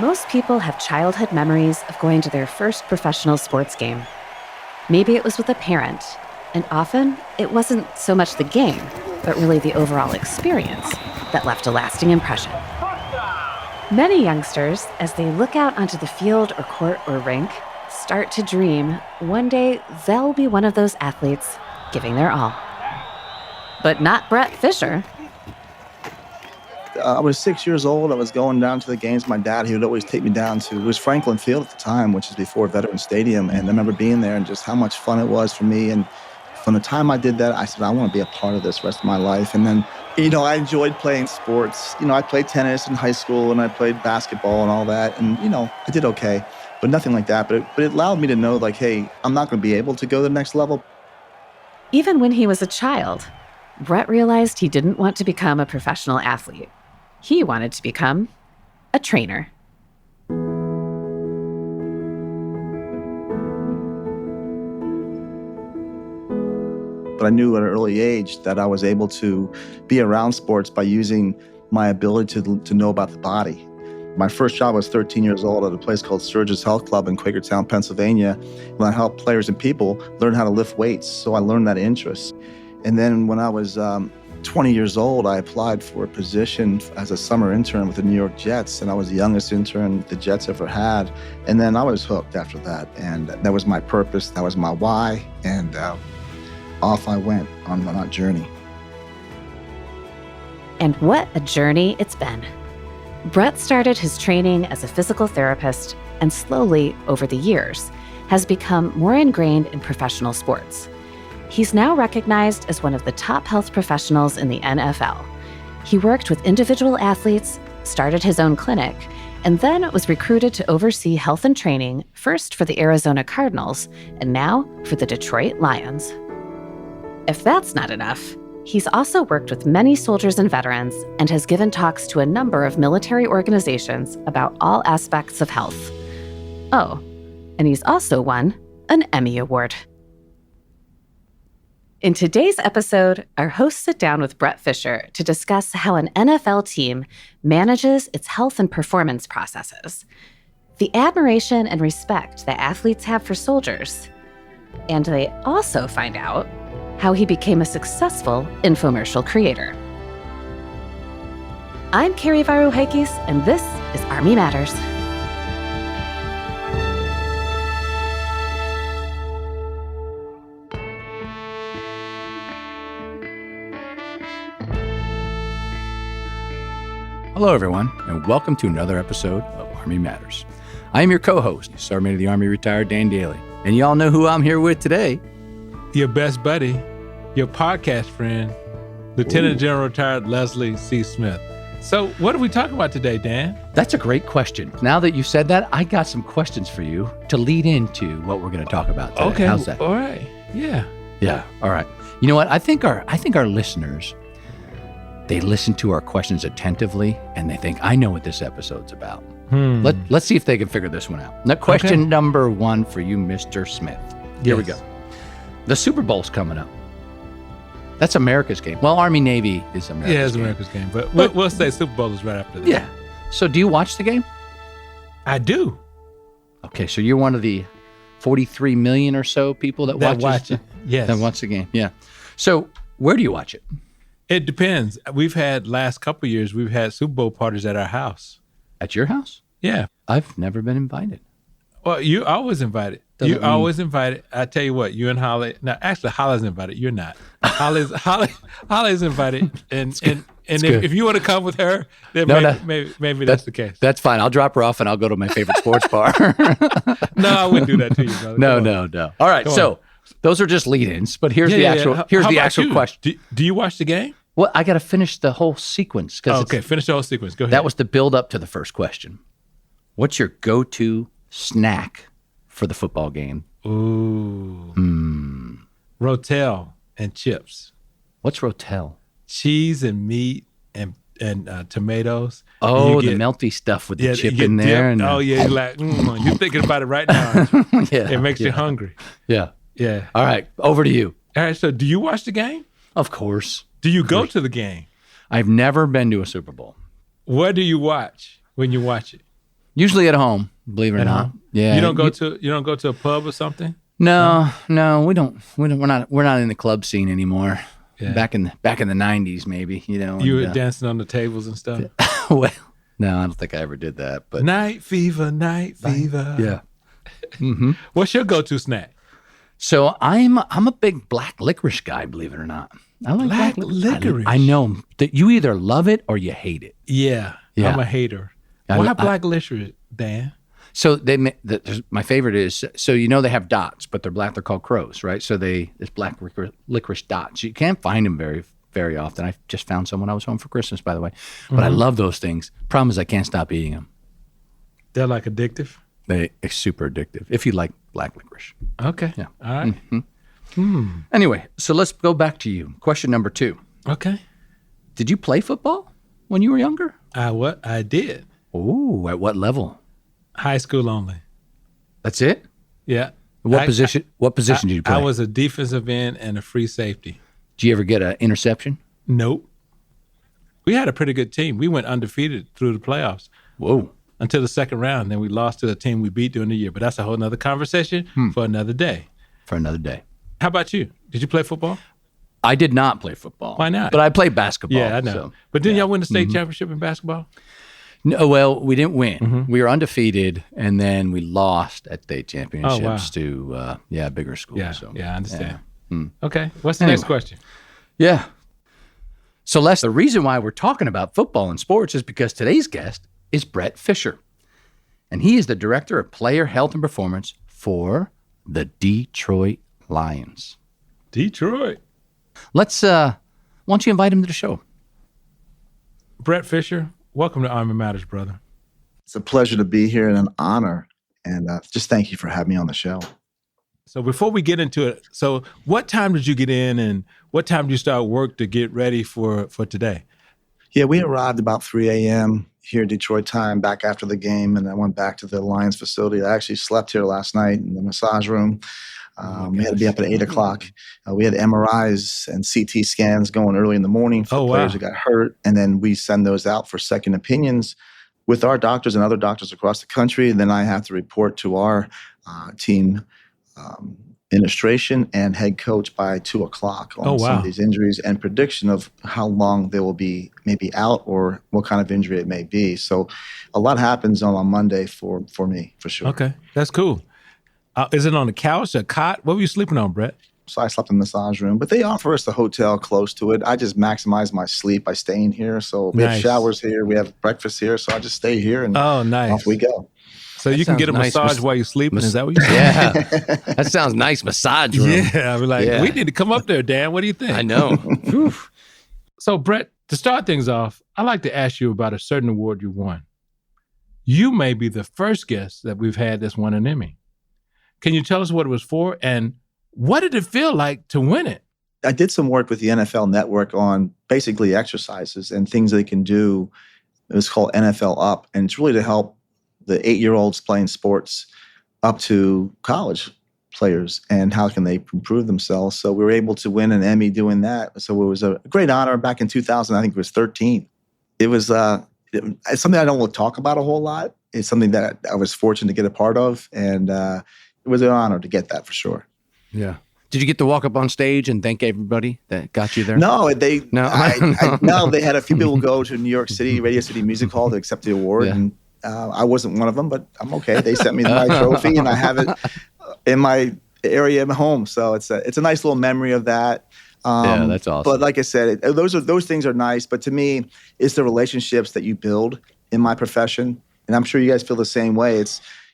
Most people have childhood memories of going to their first professional sports game. Maybe it was with a parent, and often it wasn't so much the game, but really the overall experience that left a lasting impression. Many youngsters, as they look out onto the field or court or rink, start to dream one day they'll be one of those athletes giving their all. But not Brett Fischer. I was 6 years old. I was going down to the games. My dad, he would always take me down to, it was Franklin Field at the time, which is before Veterans Stadium. And I remember being there and just how much fun it was for me. And from the time I did that, I said, I want to be a part of this the rest of my life. And then, I enjoyed playing sports. I played tennis in high school and I played basketball and all that. And, I did okay, but nothing like that. But it allowed me to know, like, hey, I'm not going to be able to go to the next level. Even when he was a child, Brett realized he didn't want to become a professional athlete. He wanted to become a trainer. But I knew at an early age that I was able to be around sports by using my ability to know about the body. My first job was 13 years old at a place called Surge's Health Club in Quakertown, Pennsylvania, when I helped players and people learn how to lift weights. So I learned that interest. And then when I was 20 years old, I applied for a position as a summer intern with the New York Jets, and I was the youngest intern the Jets ever had. And then I was hooked after that, and that was my purpose, that was my why, and off I went on that journey. And what a journey it's been. Brett started his training as a physical therapist and slowly, over the years, has become more ingrained in professional sports. He's now recognized as one of the top health professionals in the NFL. He worked with individual athletes, started his own clinic, and then was recruited to oversee health and training, first for the Arizona Cardinals, and now for the Detroit Lions. If that's not enough, he's also worked with many soldiers and veterans and has given talks to a number of military organizations about all aspects of health. Oh, and he's also won an Emmy Award. In today's episode, our hosts sit down with Brett Fischer to discuss how an NFL team manages its health and performance processes, the admiration and respect that athletes have for soldiers, and they also find out how he became a successful infomercial creator. I'm Carrie Varouhakis, and this is Army Matters. Hello, everyone, and welcome to another episode of Army Matters. I am your co-host, Sergeant of the Army retired Dan Dailey, and y'all know who I'm here with today. Your best buddy, your podcast friend, Lieutenant General retired Leslie C. Smith. So what are we talking about today, Dan? That's a great question. Now that you said that, I got some questions for you to lead into what we're going to talk about today. Okay, how's that? All right. Yeah. All right. You know what? I think our listeners, they listen to our questions attentively, and they think, I know what this episode's about. Let's see if they can figure this one out. Now, question number one for you, Mr. Smith. Here we go. The Super Bowl's coming up. That's America's game. Well, Army-Navy is America's game. Yeah, it's America's game. But we'll say Super Bowl is right after that. Yeah. So do you watch the game? I do. Okay, so you're one of the 43 million or so people that watch it? Yes. That watch the game, yeah. So where do you watch it? It depends. Last couple of years, we've had Super Bowl parties at our house. At your house? Yeah. I've never been invited. Well, you always invited. Always invited. I tell you what, you and Holly. Now, actually, Holly's invited. You're not. Holly's invited, and if you want to come with her, then maybe that's the case. That's fine. I'll drop her off and I'll go to my favorite sports bar. No, I wouldn't do that to you, brother. No. All right, so those are just lead-ins, but here's the actual question. Do you watch the game? Well, I got to finish the whole sequence. Finish the whole sequence. Go ahead. That was the build up to the first question. What's your go-to snack for the football game? Ooh. Rotel and chips. What's Rotel? Cheese and meat and tomatoes. Oh, the melty stuff with the chip in there. And you're like, you're thinking about it right now. Yeah, it makes you hungry. Yeah. Yeah. All right, over to you. All right, so do you watch the game? Of course. Do you go to the game? I've never been to a Super Bowl. What do you watch when you watch it? Usually at home, believe it or not. Yeah. You don't go to a pub or something? No, we don't. We're not in the club scene anymore. Yeah. Back in the 90s, maybe, You were dancing on the tables and stuff? Well, no, I don't think I ever did that. But Night fever. Yeah. Mm-hmm. What's your go-to snack? So I'm a big black licorice guy, believe it or not. I like black licorice. I know that you either love it or you hate it. Yeah. I'm a hater. Why black licorice, Dan? So my favorite is, they have dots, but they're black. They're called crows, right? So it's black licorice dots. You can't find them very, very often. I just found some when I was home for Christmas, by the way. But I love those things. Problem is I can't stop eating them. They're like addictive? They're super addictive, if you like black licorice. Okay. Yeah. All right. Mm-hmm. Anyway, so let's go back to you. Question number 2. Okay. Did you play football when you were younger? I did. Oh, at what level? High school only. That's it? Yeah. What position did you play? I was a defensive end and a free safety. Did you ever get an interception? Nope. We had a pretty good team. We went undefeated through the playoffs. Whoa. Until the second round. Then we lost to the team we beat during the year. But that's a whole nother conversation for another day. For another day. How about you? Did you play football? I did not play football. Why not? But I played basketball. Yeah, I know. So, but didn't y'all win the state championship in basketball? No, well, we didn't win. Mm-hmm. We were undefeated, and then we lost at state championships to bigger schools. Yeah, so, I understand. Yeah. Okay, what's the next question? Yeah. So, Les, the reason why we're talking about football and sports is because today's guest is Brett Fischer, and he is the Director of Player Health and Performance for the Detroit Lions. Detroit. Let's, why don't you invite him to the show? Brett Fischer, welcome to Army Matters, brother. It's a pleasure to be here and an honor. And just thank you for having me on the show. So before we get into it, so what time did you get in and what time did you start work to get ready for today? Yeah, we arrived about 3 a.m. here Detroit time, back after the game, and I went back to the Lions facility. I actually slept here last night in the massage room. We had to be up at 8 o'clock. We had MRIs and CT scans going early in the morning for players who got hurt. And then we send those out for second opinions with our doctors and other doctors across the country. And then I have to report to our team administration and head coach by 2 o'clock on some of these injuries and prediction of how long they will be maybe out or what kind of injury it may be. So a lot happens on Monday for me, for sure. Okay, that's cool. Is it on a couch, a cot? What were you sleeping on, Brett? So I slept in the massage room, but they offer us a hotel close to it. I just maximize my sleep by staying here. So we have showers here, we have breakfast here. So I just stay here and off we go. So you can get a massage while you're sleeping. Is that what you said? Yeah, that sounds nice. Massage room. Yeah, I'd be like, we need to come up there, Dan. What do you think? I know. So Brett, to start things off, I'd like to ask you about a certain award you won. You may be the first guest that we've had that's won an Emmy. Can you tell us what it was for and what did it feel like to win it? I did some work with the NFL Network on basically exercises and things they can do. It was called NFL Up, and it's really to help the 8-year-olds playing sports up to college players and how can they improve themselves. So we were able to win an Emmy doing that. So it was a great honor back in 2000. I think it was 13. It was it's something I don't talk about a whole lot. It's something that I was fortunate to get a part of, and it was an honor to get that for sure. Yeah. Did you get to walk up on stage and thank everybody that got you there? No, they had a few people go to New York City, Radio City Music Hall to accept the award, and I wasn't one of them, but I'm okay. They sent me my trophy, and I have it in my area at home. So it's a nice little memory of that. Yeah, that's awesome. But like I said, those things are nice. But to me, it's the relationships that you build in my profession, and I'm sure you guys feel the same way.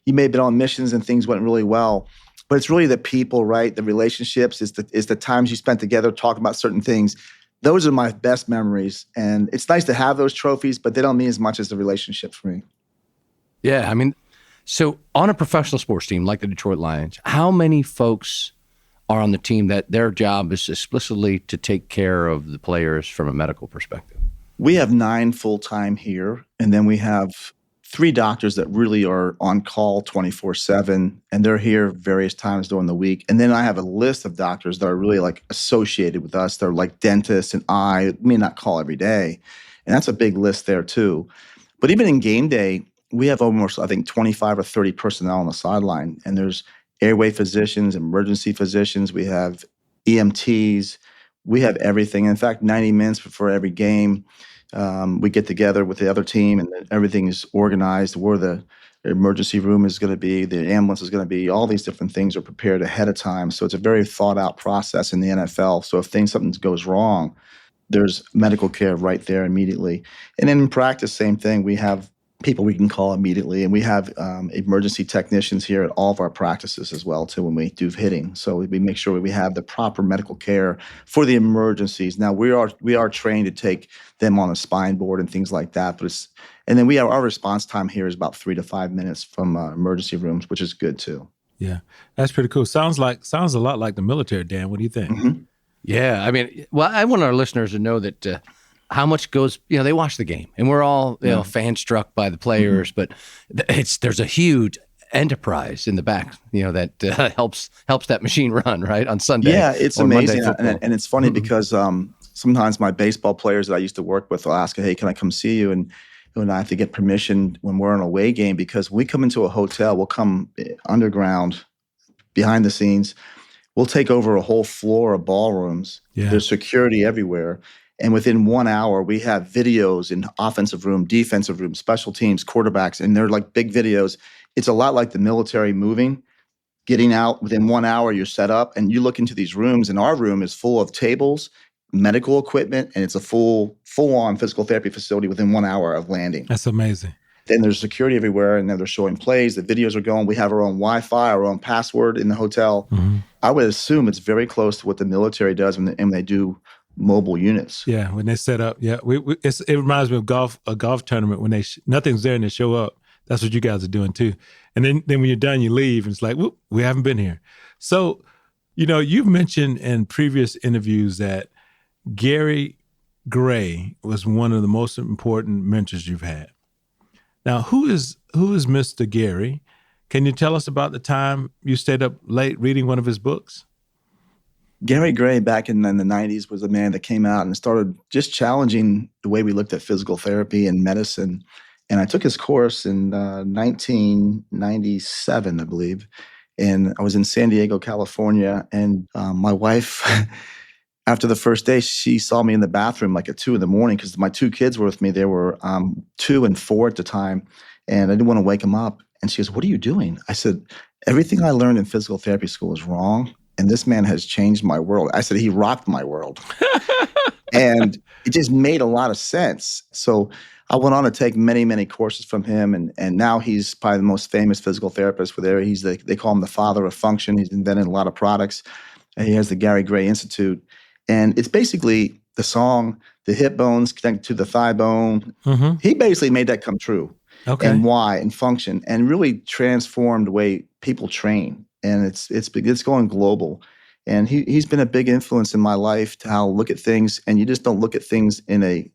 You may have been on missions and things went really well, but it's really the people, right? The relationships is the times you spent together talking about certain things. Those are my best memories, and it's nice to have those trophies, but they don't mean as much as the relationship for me. Yeah, I mean, so on a professional sports team like the Detroit Lions, how many folks are on the team that their job is explicitly to take care of the players from a medical perspective? We have 9 full-time here, and then we have 3 doctors that really are on call 24/7, and they're here various times during the week. And then I have a list of doctors that are really like associated with us. They're like dentists and eye, may not call every day. And that's a big list there too. But even in game day, we have almost, I think, 25 or 30 personnel on the sideline. And there's airway physicians, emergency physicians. We have EMTs. We have everything. In fact, 90 minutes before every game, we get together with the other team and everything is organized, where the emergency room is going to be, the ambulance is going to be, all these different things are prepared ahead of time. So it's a very thought out process in the NFL. So if something goes wrong, there's medical care right there immediately. And then in practice, same thing. We have people we can call immediately, and we have emergency technicians here at all of our practices as well too when we do hitting. So we make sure we have the proper medical care for the emergencies. Now we are trained to take them on a spine board and things like that, but and then our response time here is about 3 to 5 minutes from emergency rooms, which is good too. Yeah, that's pretty cool. Sounds a lot like the military, Dan. What do you think? Mm-hmm. Yeah, I mean, well, I want our listeners to know that how much goes, they watch the game, and we're all, fan struck by the players, but there's a huge enterprise in the back, that helps that machine run, right, on Sunday. Yeah, it's amazing, and it's funny because sometimes my baseball players that I used to work with will ask, "Hey, can I come see you?" And I have to get permission when we're on an away game, because when we come into a hotel, we'll come underground, behind the scenes. We'll take over a whole floor of ballrooms. Yeah. There's security everywhere. And within 1 hour, we have videos in offensive room, defensive room, special teams, quarterbacks, and they're like big videos. It's a lot like the military moving, getting out. Within 1 hour, you're set up, and you look into these rooms, and our room is full of tables, medical equipment, and it's a full-on physical therapy facility within 1 hour of landing. That's amazing. Then there's security everywhere, and then they're showing plays. The videos are going. We have our own Wi-Fi, our own password in the hotel. Mm-hmm. I would assume it's very close to what the military does when they do mobile units. Yeah, when they set up. Yeah, it reminds me of a golf tournament when nothing's there and they show up. That's what you guys are doing too. And then when you're done, you leave, and it's like, whoop, we haven't been here. So, you've mentioned in previous interviews that Gary Gray was one of the most important mentors you've had. Now, who is Mr. Gary? Can you tell us about the time you stayed up late reading one of his books? Gary Gray, back in the 90s, was a man that came out and started just challenging the way we looked at physical therapy and medicine. And I took his course in 1997, I believe. And I was in San Diego, California. And my wife, after the first day, she saw me in the bathroom like at 2 a.m. because my 2 kids were with me. They were 2 and 4 at the time. And I didn't want to wake them up. And she goes, "What are you doing?" I said, "Everything I learned in physical therapy school is wrong. And this man has changed my world." I said, "He rocked my world." And it just made a lot of sense. So I went on to take many, many courses from him. And now he's probably the most famous physical therapist for there. They call him the father of function. He's invented a lot of products. And he has the Gary Gray Institute. And it's basically the song, the hip bones connected to the thigh bone. Mm-hmm. He basically made that come true. Okay. And why, and function, and really transformed the way people train. And it's going global. And he's been a big influence in my life to how I look at things. And you just don't look at things in a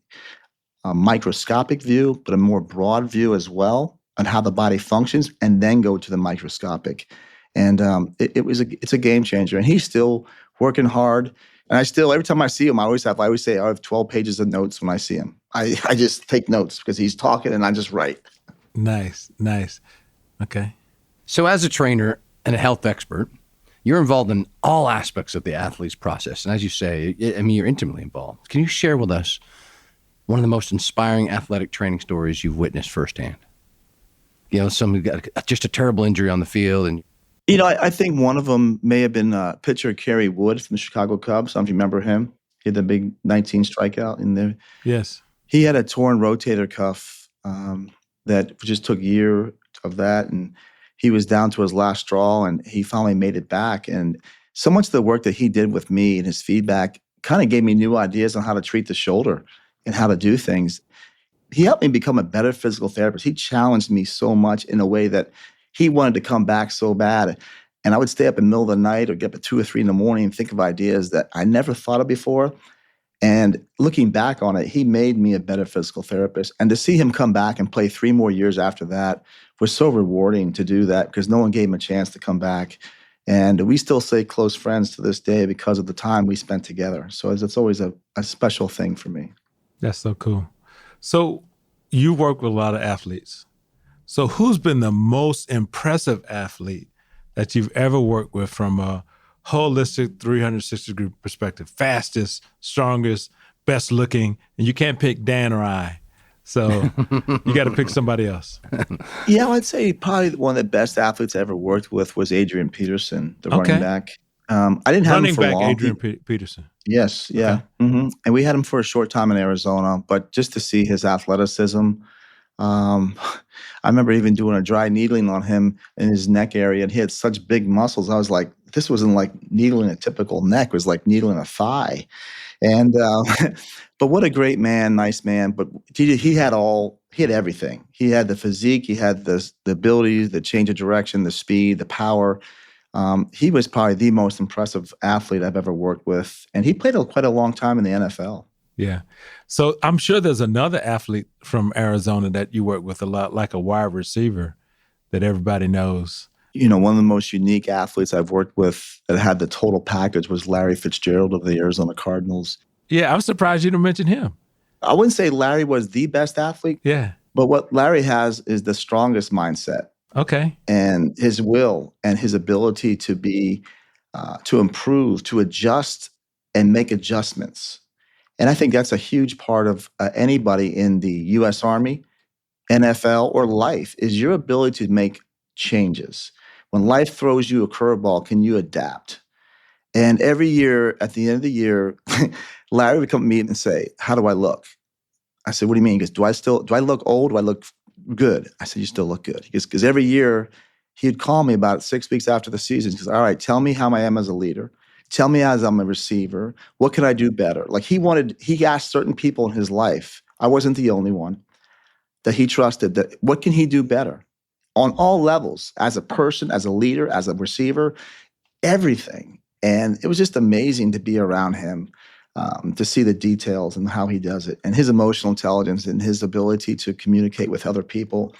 microscopic view, but a more broad view as well on how the body functions, and then go to the microscopic. And it's a game changer. And he's still working hard. And every time I see him, I always say I have 12 pages of notes when I see him. I just take notes because he's talking and I just write. Nice. Okay. So as a trainer and a health expert, you're involved in all aspects of the athlete's process. And as you say, you're intimately involved. Can you share with us one of the most inspiring athletic training stories you've witnessed firsthand? Someone got just a terrible injury on the field. And I think one of them may have been pitcher Kerry Wood from the Chicago Cubs. I don't know if you remember him. He had the big 19 strikeout in there. Yes. He had a torn rotator cuff that just took a year of that. And he was down to his last straw, and he finally made it back. And so much of the work that he did with me and his feedback kind of gave me new ideas on how to treat the shoulder and how to do things. He helped me become a better physical therapist. He challenged me so much in a way that he wanted to come back so bad. And I would stay up in the middle of the night or get up at 2 or 3 in the morning and think of ideas that I never thought of before. And looking back on it, he made me a better physical therapist. And to see him come back and play 3 more years after that was so rewarding to do that because no one gave him a chance to come back. And we still stay close friends to this day because of the time we spent together. So it's always a special thing for me. That's so cool. So you work with a lot of athletes. So who's been the most impressive athlete that you've ever worked with from a holistic 360-degree perspective? Fastest, strongest, best looking, and you can't pick Dan or I. So you got to pick somebody else. Yeah, I'd say probably one of the best athletes I ever worked with was Adrian Peterson, the running back. I didn't have him for long. Adrian Peterson. Yes, yeah. Okay. And we had him for a short time in Arizona, but just to see his athleticism, I remember even doing a dry needling on him in his neck area, and he had such big muscles. I was like, this wasn't like needling a typical neck. It was like needling a thigh. And but what a great man, nice man. But he had everything. He had the physique, he had the ability, the change of direction, the speed, the power. He was probably the most impressive athlete I've ever worked with. And he played quite a long time in the NFL. Yeah. So I'm sure there's another athlete from Arizona that you work with a lot, like a wide receiver that everybody knows. You know, one of the most unique athletes I've worked with that had the total package was Larry Fitzgerald of the Arizona Cardinals. Yeah, I'm surprised you didn't mention him. I wouldn't say Larry was the best athlete. Yeah. But what Larry has is the strongest mindset. Okay. And his will and his ability to be, to improve, to adjust and make adjustments. And I think that's a huge part of anybody in the U.S. Army, NFL, or life is your ability to make changes. When life throws you a curveball, can you adapt? And every year, at the end of the year, Larry would come to me and say, "How do I look?" I said, "What do you mean?" He goes, do I look old? Do I look good? I said, "You still look good." He goes, because every year he'd call me about 6 weeks after the season. He goes, "All right, tell me how I am as a leader. Tell me as I'm a receiver. What can I do better?" Like he asked certain people in his life, I wasn't the only one, that he trusted, that what can he do better? On all levels, as a person, as a leader, as a receiver, everything. And it was just amazing to be around him, to see the details and how he does it. And his emotional intelligence and his ability to communicate with other people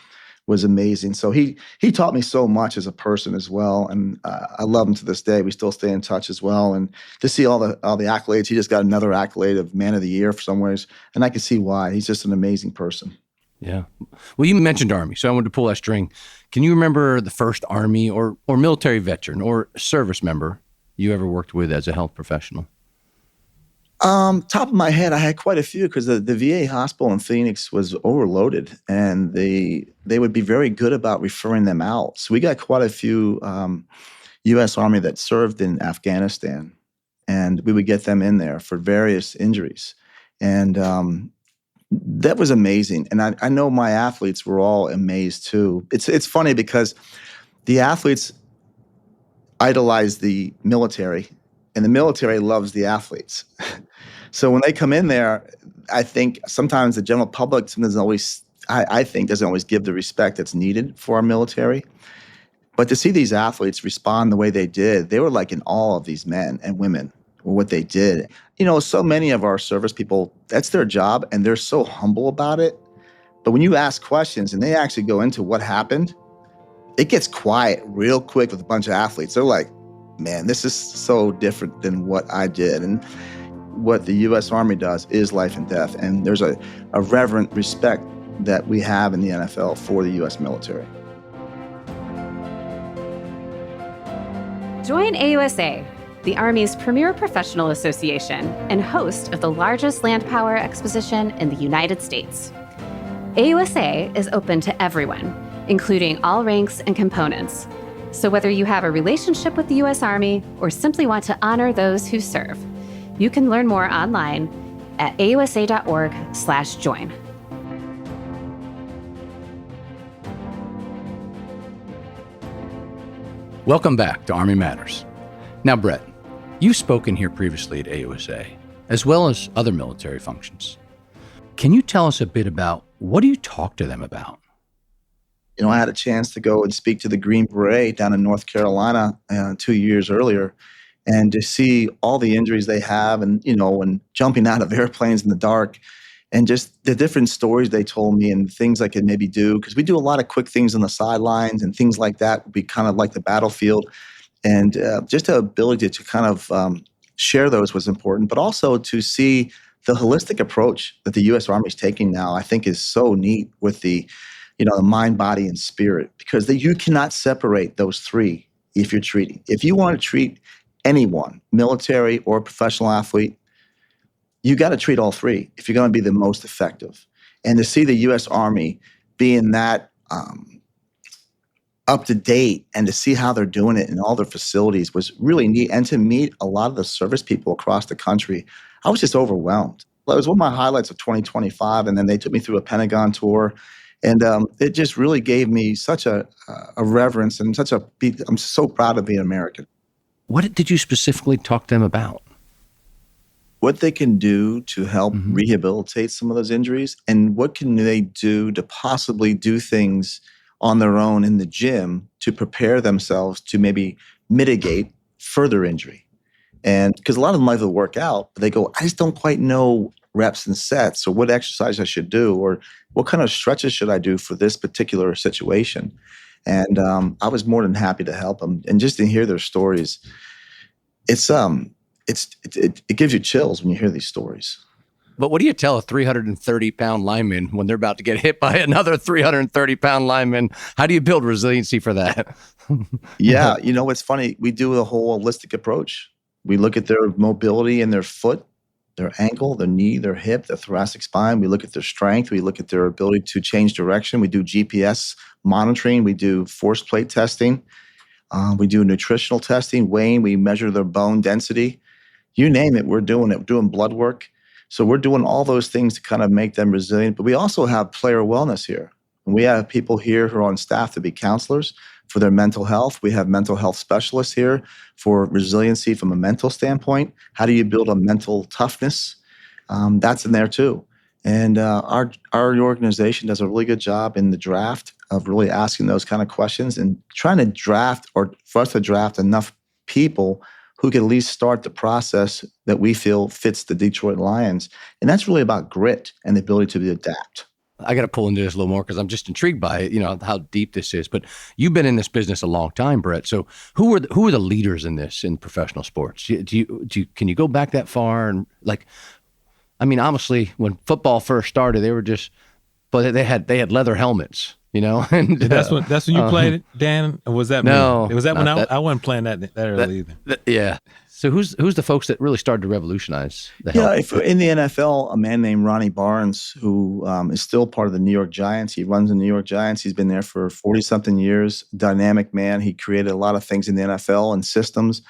was amazing. So he taught me so much as a person as well. And I love him to this day. We still stay in touch as well. And to see all the accolades, he just got another accolade of Man of the Year for somewheres. And I can see why. He's just an amazing person. Yeah. Well, you mentioned Army, so I wanted to pull that string. Can you remember the first Army or military veteran or service member you ever worked with as a health professional? Top of my head, I had quite a few because the VA hospital in Phoenix was overloaded, and they would be very good about referring them out. So we got quite a few U.S. Army that served in Afghanistan, and we would get them in there for various injuries. And that was amazing. And I know my athletes were all amazed too. It's funny because the athletes idolize the military, and the military loves the athletes. So when they come in there, I think sometimes the general public doesn't always give the respect that's needed for our military. But to see these athletes respond the way they did, they were like in awe of these men and women, or what they did. You know, so many of our service people, that's their job, and they're so humble about it. But when you ask questions and they actually go into what happened, it gets quiet real quick with a bunch of athletes. They're like, man, this is so different than what I did. And what the U.S. Army does is life and death. And there's a reverent respect that we have in the NFL for the U.S. military. Join AUSA, the Army's premier professional association and host of the largest land power exposition in the United States. AUSA is open to everyone, including all ranks and components. So whether you have a relationship with the U.S. Army or simply want to honor those who serve, you can learn more online at ausa.org/join. Welcome back to Army Matters. Now, Brett, you've spoken here previously at AUSA, as well as other military functions. Can you tell us a bit about what do you talk to them about? You know, I had a chance to go and speak to the Green Beret down in North Carolina 2 years earlier. And to see all the injuries they have and, and jumping out of airplanes in the dark and just the different stories they told me and things I could maybe do. Because we do a lot of quick things on the sidelines and things like that would be kind of like the battlefield. And just the ability to kind of share those was important, but also to see the holistic approach that the U.S. Army is taking now, I think is so neat with the mind, body, and spirit, because you cannot separate those three if you're treating. If you want to treat anyone, military or professional athlete, you got to treat all three if you're going to be the most effective. And to see the U.S. Army being that up to date and to see how they're doing it in all their facilities was really neat. And to meet a lot of the service people across the country, I was just overwhelmed. It was one of my highlights of 2025. And then they took me through a Pentagon tour. And it just really gave me such a reverence and I'm so proud to be an American. What did you specifically talk to them about? What they can do to help rehabilitate some of those injuries, and what can they do to possibly do things on their own in the gym to prepare themselves to maybe mitigate further injury. And because a lot of them like to work out, but they go, I just don't quite know reps and sets or what exercise I should do or what kind of stretches should I do for this particular situation. And I was more than happy to help them. And just to hear their stories, it gives you chills when you hear these stories. But what do you tell a 330-pound lineman when they're about to get hit by another 330-pound lineman? How do you build resiliency for that? Yeah, it's funny. We do a whole holistic approach. We look at their mobility in their foot, their ankle, their knee, their hip, their thoracic spine. We look at their strength. We look at their ability to change direction. We do GPS monitoring. We do force plate testing. We do nutritional testing, weighing. We measure their bone density. You name it, we're doing it. We're doing blood work. So we're doing all those things to kind of make them resilient. But we also have player wellness here. And we have people here who are on staff to be counselors for their mental health. We have mental health specialists here for resiliency from a mental standpoint. How do you build a mental toughness? That's in there too. And our organization does a really good job in the draft of really asking those kind of questions and trying to draft, or for us to draft enough people who can at least start the process that we feel fits the Detroit Lions. And that's really about grit and the ability to adapt. I got to pull into this a little more because I'm just intrigued by it, how deep this is. But you've been in this business a long time, Brett. So who are the leaders in this in professional sports? Can you go back that far? And obviously when football first started, they had leather helmets. And that's when you played it, Dan? Or was that no? Me? Was that when I wasn't playing that early either? Yeah. So who's the folks that really started to revolutionize the health? In the NFL, a man named Ronnie Barnes, who is still part of the New York Giants. He runs the New York Giants. He's been there for 40-something years. Dynamic man. He created a lot of things in the NFL and systems.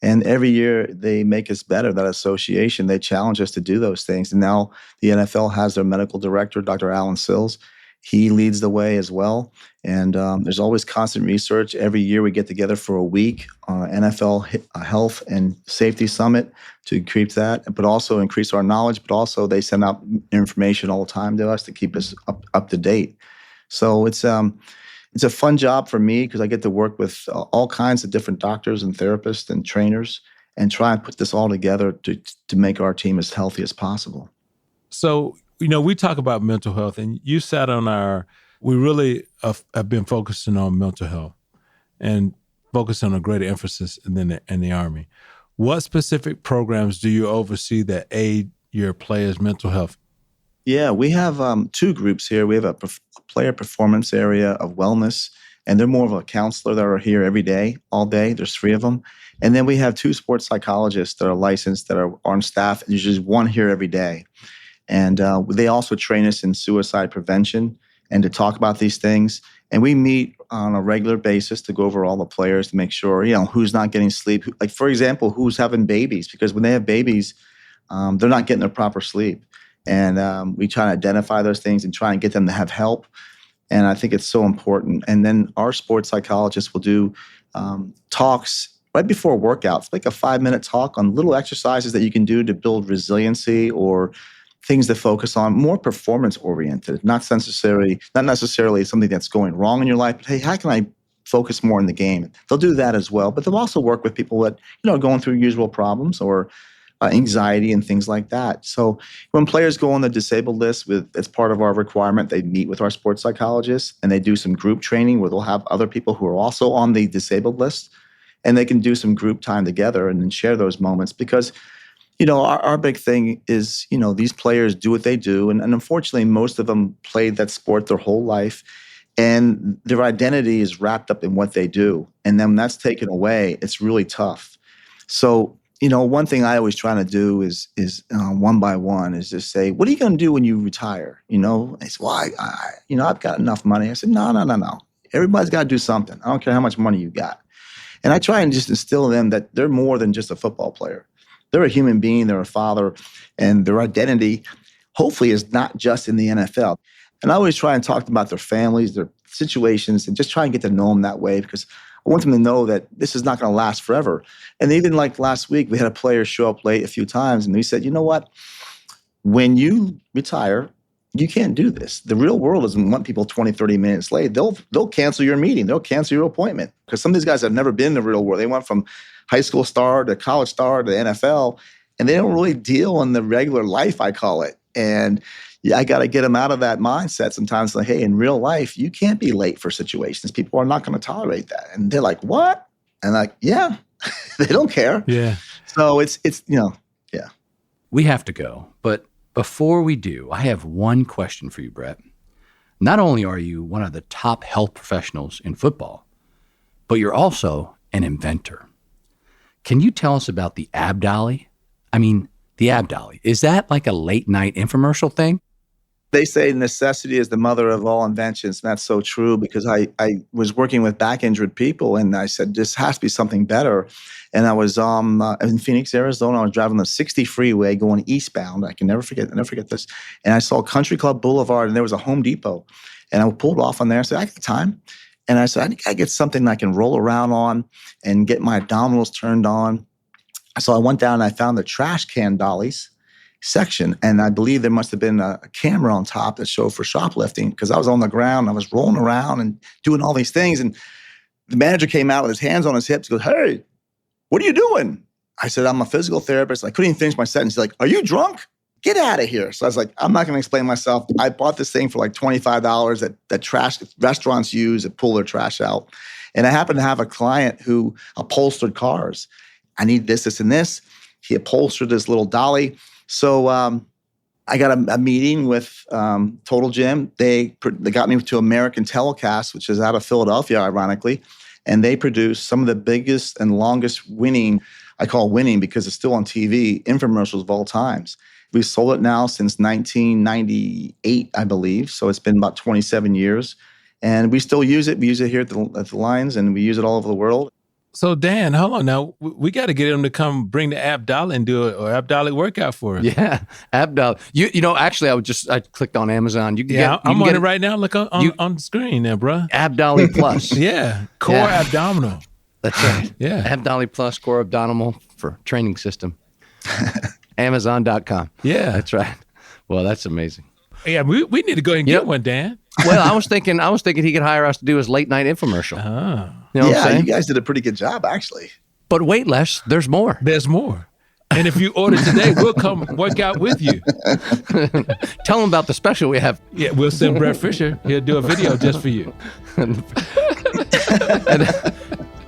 And every year they make us better, that association. They challenge us to do those things. And now the NFL has their medical director, Dr. Alan Sills. He leads the way as well. And there's always constant research. Every year we get together for a week on NFL Health and Safety Summit to increase that, but also increase our knowledge. But also they send out information all the time to us to keep us up to date. So it's a fun job for me because I get to work with all kinds of different doctors and therapists and trainers and try and put this all together to make our team as healthy as possible. So, we talk about mental health, and you sat on we really have been focusing on mental health and focused on a greater emphasis in the Army. What specific programs do you oversee that aid your players' mental health? Yeah, we have two groups here. We have a player performance area of wellness, and they're more of a counselor that are here every day, all day. There's 3 of them. And then we have 2 sports psychologists that are licensed that are on staff. There's just 1 here every day. And they also train us in suicide prevention and to talk about these things. And we meet on a regular basis to go over all the players to make sure, who's not getting sleep. Like, for example, who's having babies, because when they have babies, they're not getting their proper sleep. And we try to identify those things and try and get them to have help. And I think it's so important. And then our sports psychologists will do talks right before workouts, like a 5-minute talk on little exercises that you can do to build resiliency or things that focus on more performance oriented, not necessarily something that's going wrong in your life, but hey, how can I focus more on the game. They'll do that as well, but they'll also work with people that, are going through usual problems or anxiety and things like that. So when players go on the disabled list, as part of our requirement, they meet with our sports psychologists and they do some group training where they'll have other people who are also on the disabled list, and they can do some group time together and then share those moments. Because, our big thing is, these players do what they do. And unfortunately, most of them played that sport their whole life, and their identity is wrapped up in what they do. And then when that's taken away, it's really tough. So, one thing I always try to do is one by one is just say, what are you going to do when you retire? They say, well, I've got enough money. I said, no. Everybody's got to do something. I don't care how much money you got. And I try and just instill in them that they're more than just a football player. They're a human being, they're a father, and their identity hopefully is not just in the NFL. And I always try and talk about their families, their situations, and just try and get to know them that way, because I want them to know that this is not going to last forever. And even like last week, we had a player show up late a few times, and we said, you know what? When you retire, you can't do this. The real world doesn't want people 20, 30 minutes late. They'll cancel your meeting. They'll cancel your appointment, because some of these guys have never been in the real world. They went from high school star to college star to NFL, and they don't really deal in the regular life, I call it. And I got to get them out of that mindset sometimes. Like, hey, in real life, you can't be late for situations. People are not going to tolerate that. And they're like, what? And like, yeah, they don't care. Yeah. So it's yeah. We have to go. But before we do, I have one question for you, Brett. Not only are you one of the top health professionals in football, but you're also an inventor. Can you tell us about the ab dolly? I mean, the ab dolly. Is that like a late night infomercial thing? They say necessity is the mother of all inventions, and that's so true, because I was working with back-injured people, and I said, this has to be something better. And I was in Phoenix, Arizona. I was driving the 60 freeway going eastbound. I never forget this. And I saw Country Club Boulevard, and there was a Home Depot. And I pulled off on there. I said, I got time. And I said, I think I get something I can roll around on and get my abdominals turned on. So I went down and I found the trash can dollies section. And I believe there must have been a camera on top that showed for shoplifting, because I was on the ground. I was rolling around and doing all these things. And the manager came out with his hands on his hips. He goes, hey, what are you doing? I said, I'm a physical therapist. I couldn't even finish my sentence. He's like, are you drunk? Get out of here. So I was like, I'm not going to explain myself. I bought this thing for like $25 that trash restaurants use to pull their trash out. And I happened to have a client who upholstered cars. I need this, and this. He upholstered this little dolly. So I got a meeting with Total Gym. They got me to American Telecast, which is out of Philadelphia, ironically. And they produce some of the biggest and longest winning, I call winning because it's still on TV, infomercials of all times. We've sold it now since 1998, I believe. So it's been about 27 years. And we still use it. We use it here at the Lions, and we use it all over the world. So Dan, hold on now. We got to get him to come bring the ab dolly and do an ab dolly workout for us. Yeah, ab dolly. You know, actually, I clicked on Amazon. I'm on it right now. Look on the screen there, bro. Ab dolly plus. Yeah, core abdominal. That's right. Yeah, ab dolly plus core abdominal for training system. Amazon.com. Yeah, that's right. Well, that's amazing. Yeah, we need to go ahead and get one, Dan. Well, I was thinking he could hire us to do his late night infomercial. Oh. You know what I'm saying? You guys did a pretty good job, actually. But wait, Les, there's more. There's more. And if you order today, we'll come work out with you. Tell them about the special we have. Yeah, we'll send Brett Fischer. He'll do a video just for you. And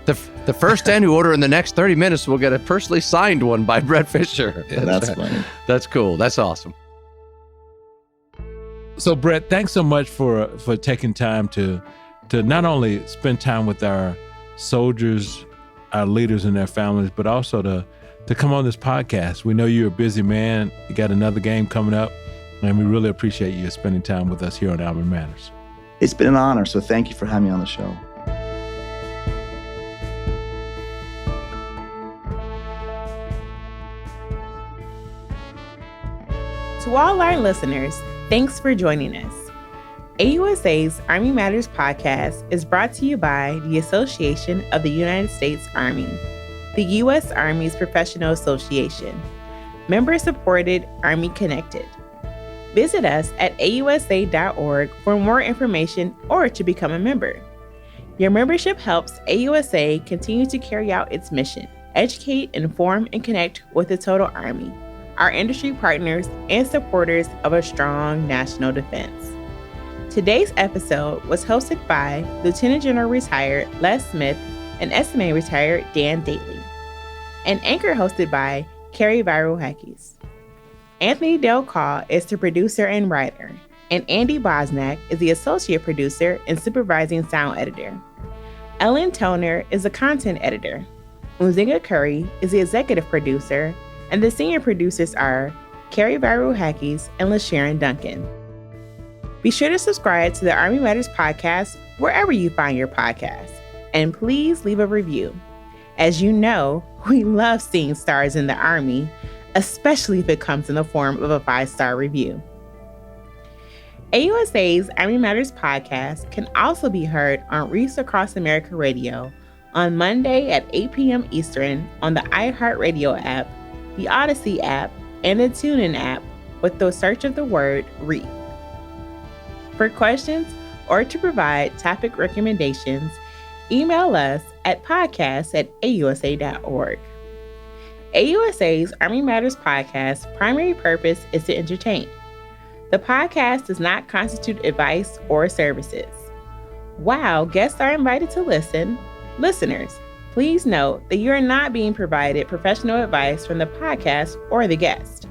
the first 10 who order in the next 30 minutes will get a personally signed one by Brett Fischer. That's funny. That's cool. That's awesome. So, Brett, thanks so much for taking time to not only spend time with our soldiers, our leaders and their families, but also to come on this podcast. We know you're a busy man. You got another game coming up, and we really appreciate you spending time with us here on Alabama Matters. It's been an honor, so thank you for having me on the show. To all our listeners, thanks for joining us. AUSA's Army Matters podcast is brought to you by the Association of the United States Army, the U.S. Army's professional association, member-supported, Army-connected. Visit us at ausa.org for more information or to become a member. Your membership helps AUSA continue to carry out its mission, educate, inform, and connect with the total Army, our industry partners, and supporters of a strong national defense. Today's episode was hosted by Lieutenant General retired Les Smith and SMA retired Dan Dailey, and anchor hosted by Carrie Viral-Hackes. Anthony Del Call is the producer and writer, and Andy Bosnack is the associate producer and supervising sound editor. Ellen Toner is the content editor. Unzinga Curry is the executive producer, and the senior producers are Carrie Viral-Hackes and LaSharon Duncan. Be sure to subscribe to the Army Matters podcast wherever you find your podcasts, and please leave a review. As you know, we love seeing stars in the Army, especially if it comes in the form of a 5-star review. AUSA's Army Matters podcast can also be heard on Wreaths Across America Radio on Monday at 8 p.m. Eastern on the iHeart Radio app, the Audacy app, and the TuneIn app with the search of the word Wreath. For questions or to provide topic recommendations, email us at podcast@ausa.org. AUSA's Army Matters podcast primary purpose is to entertain. The podcast does not constitute advice or services. While guests are invited to listen, listeners, please note that you are not being provided professional advice from the podcast or the guest.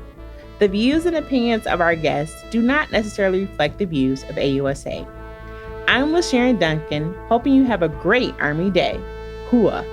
The views and opinions of our guests do not necessarily reflect the views of AUSA. I'm LaSharon Duncan, hoping you have a great Army day. Hooah!